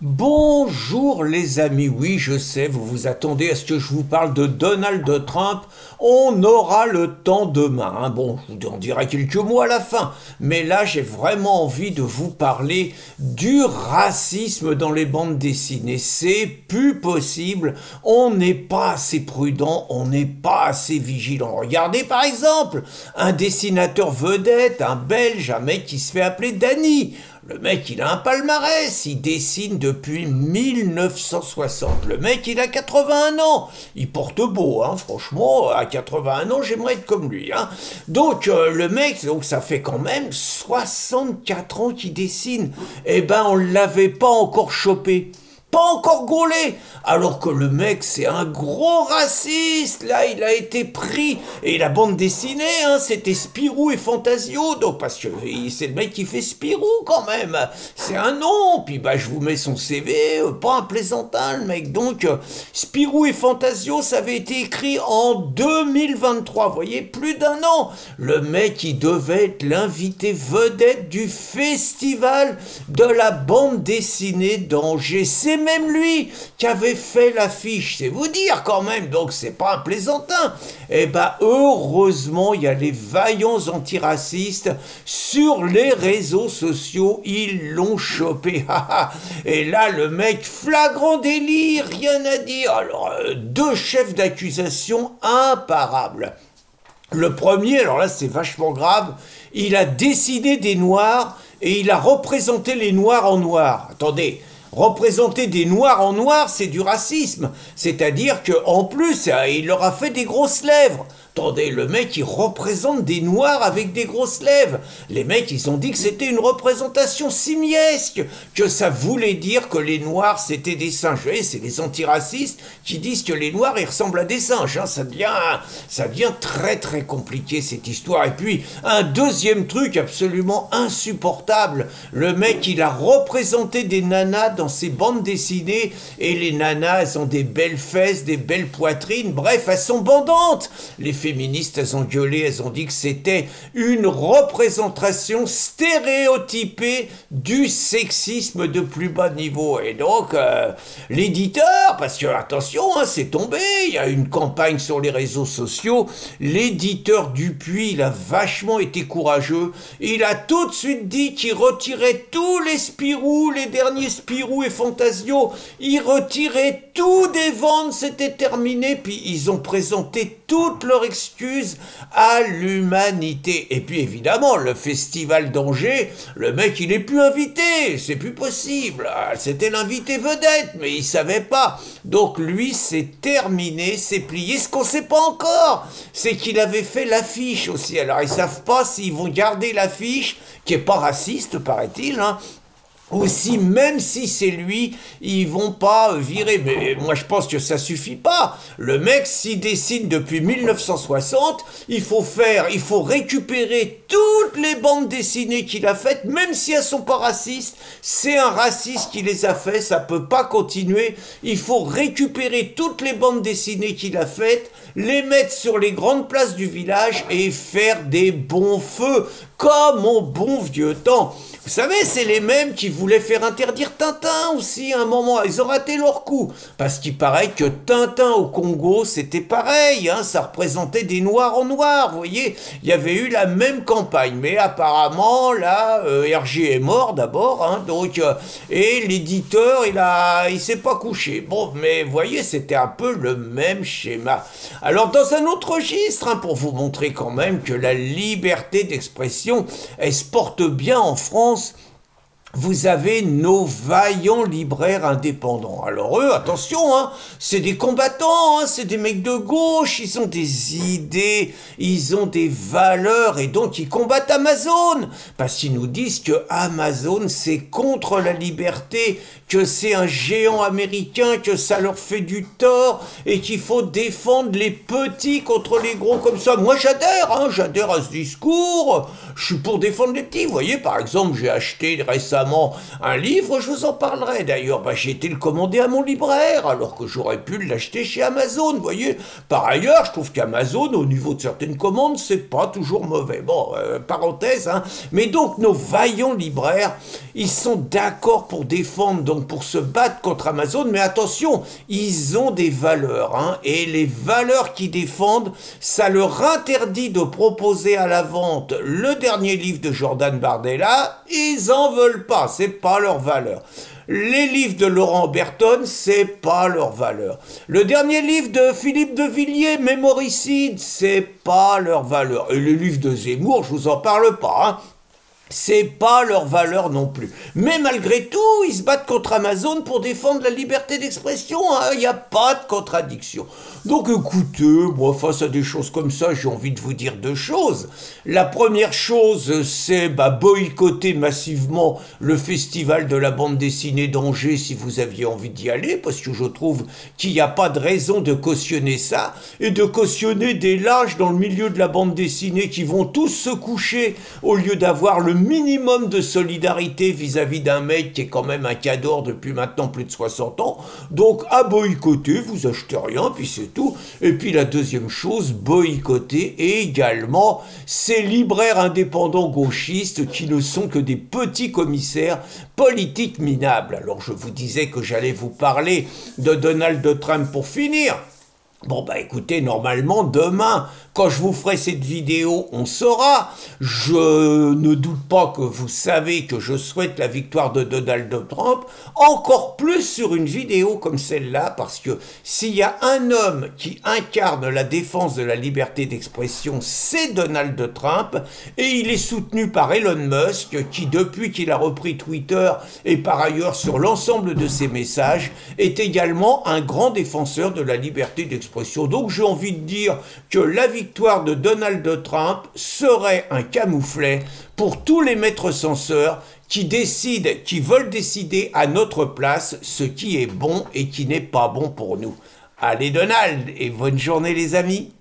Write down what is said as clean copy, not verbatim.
Bonjour les amis, oui je sais, vous vous attendez à ce que je vous parle de Donald Trump, on aura le temps demain, hein. Bon, je vous en dirai quelques mots à la fin, mais là j'ai vraiment envie de vous parler du racisme dans les bandes dessinées, c'est plus possible, on n'est pas assez prudent, on n'est pas assez vigilant. Regardez par exemple, un dessinateur vedette, un Belge, un mec qui se fait appeler Danny. Le mec, il a un palmarès, il dessine depuis 1960. Le mec, il a 81 ans. Il porte beau, hein, franchement, à 81 ans, j'aimerais être comme lui. Hein. Donc, le mec, ça fait quand même 64 ans qu'il dessine. Eh ben, on ne l'avait pas encore chopé. Pas encore gaulé, alors que le mec c'est un gros raciste, là il a été pris, et la bande dessinée, hein, c'était Spirou et Fantasio, donc parce que c'est le mec qui fait Spirou quand même, c'est un nom, puis bah je vous mets son CV, pas un plaisantin le mec, donc Spirou et Fantasio ça avait été écrit en 2023, vous voyez, plus d'un an, le mec il devait être l'invité vedette du festival de la bande dessinée d'Angers, c'est même lui qui avait fait l'affiche, c'est vous dire quand même, donc c'est pas un plaisantin. Et ben heureusement, il y a les vaillants antiracistes sur les réseaux sociaux, ils l'ont chopé. Et là, le mec, flagrant délit, rien à dire. Alors, deux chefs d'accusation imparables. Le premier, alors là c'est vachement grave, il a dessiné des noirs et il a représenté les noirs en noir. Attendez, représenter des noirs en noir, c'est du racisme. C'est-à-dire qu'en plus, il leur a fait des grosses lèvres. Attendez, le mec, il représente des noirs avec des grosses lèvres. Les mecs, ils ont dit que c'était une représentation simiesque, que ça voulait dire que les noirs, c'était des singes. Vous voyez, c'est les antiracistes qui disent que les noirs, ils ressemblent à des singes. Hein. Ça devient très, très compliqué, cette histoire. Et puis, un deuxième truc absolument insupportable. Le mec, il a représenté des nanas dans ses bandes dessinées, et les nanas, elles ont des belles fesses, des belles poitrines. Bref, elles sont bandantes. Les féministes, elles ont gueulé, elles ont dit que c'était une représentation stéréotypée du sexisme de plus bas niveau. Et donc, l'éditeur, parce que, attention, hein, c'est tombé, il y a une campagne sur les réseaux sociaux, l'éditeur Dupuis, il a vachement été courageux, il a tout de suite dit qu'il retirait tous les Spirou, les derniers Spirou et Fantasio, il retirait tout des ventes, c'était terminé, puis ils ont présenté toutes leurs excuses à l'humanité. Et puis évidemment, le festival d'Angers, le mec il est plus invité, c'est plus possible. C'était l'invité vedette, mais il savait pas. Donc lui, c'est terminé, c'est plié. Ce qu'on sait pas encore, c'est qu'il avait fait l'affiche aussi. Alors ils savent pas s'ils vont garder l'affiche, qui est pas raciste, paraît-il, hein. Aussi, même si c'est lui, ils vont pas virer. Mais moi, je pense que ça suffit pas. Le mec, s'il dessine depuis 1960, il faut récupérer toutes les bandes dessinées qu'il a faites, même si elles sont pas racistes. C'est un raciste qui les a fait, ça peut pas continuer. Il faut récupérer toutes les bandes dessinées qu'il a faites, les mettre sur les grandes places du village et faire des bons feux, comme au bon vieux temps. Vous savez, c'est les mêmes qui voulaient faire interdire Tintin aussi à un moment. Ils ont raté leur coup. Parce qu'il paraît que Tintin au Congo, c'était pareil. Hein, ça représentait des noirs en noir. Vous voyez, il y avait eu la même campagne. Mais apparemment, là, Hergé est mort d'abord. Hein, donc, et l'éditeur, il s'est pas couché. Bon, mais vous voyez, c'était un peu le même schéma. Alors, dans un autre registre, hein, pour vous montrer quand même que la liberté d'expression, elle se porte bien en France, vous avez nos vaillants libraires indépendants. Alors eux, attention, hein, c'est des combattants, hein, c'est des mecs de gauche, ils ont des idées, ils ont des valeurs, et donc ils combattent Amazon, parce qu'ils nous disent que Amazon, c'est contre la liberté, que c'est un géant américain, que ça leur fait du tort, et qu'il faut défendre les petits contre les gros comme ça. Moi j'adhère à ce discours, je suis pour défendre les petits. Vous voyez, par exemple, j'ai acheté récemment notamment un livre, je vous en parlerai d'ailleurs. J'ai été le commander à mon libraire, alors que j'aurais pu l'acheter chez Amazon, vous voyez. Par ailleurs, je trouve qu'Amazon, au niveau de certaines commandes, c'est pas toujours mauvais. Bon, parenthèse, hein. Mais donc, nos vaillants libraires, ils sont d'accord pour défendre, donc pour se battre contre Amazon, mais attention, ils ont des valeurs, hein, et les valeurs qu'ils défendent, ça leur interdit de proposer à la vente le dernier livre de Jordan Bardella, ils en veulent pas, c'est pas leur valeur. Les livres de Laurent Berton, c'est pas leur valeur. Le dernier livre de Philippe de Villiers, Mémoricide, c'est pas leur valeur. Et le livre de Zemmour, je vous en parle pas, hein. C'est pas leur valeur non plus. Mais malgré tout, ils se battent contre Amazon pour défendre la liberté d'expression. Il n'y a pas de contradiction. Donc écoutez, moi face à des choses comme ça, j'ai envie de vous dire deux choses. La première chose, c'est boycotter massivement le festival de la bande dessinée d'Angers si vous aviez envie d'y aller, parce que je trouve qu'il n'y a pas de raison de cautionner ça, et de cautionner des lâches dans le milieu de la bande dessinée qui vont tous se coucher au lieu d'avoir le minimum de solidarité vis-à-vis d'un mec qui est quand même un cador depuis maintenant plus de 60 ans. Donc à boycotter, vous achetez rien, puis c'est tout. Et puis la deuxième chose, boycotter également ces libraires indépendants gauchistes qui ne sont que des petits commissaires politiques minables. Alors je vous disais que j'allais vous parler de Donald Trump pour finir. Bon écoutez, normalement demain, quand je vous ferai cette vidéo, on saura. Je ne doute pas que vous savez que je souhaite la victoire de Donald Trump, encore plus sur une vidéo comme celle-là, parce que s'il y a un homme qui incarne la défense de la liberté d'expression, c'est Donald Trump, et il est soutenu par Elon Musk, qui depuis qu'il a repris Twitter, et par ailleurs sur l'ensemble de ses messages, est également un grand défenseur de la liberté d'expression. Donc j'ai envie de dire que la victoire de Donald Trump serait un camouflet pour tous les maîtres censeurs qui décident, qui veulent décider à notre place ce qui est bon et qui n'est pas bon pour nous. Allez Donald, et bonne journée les amis!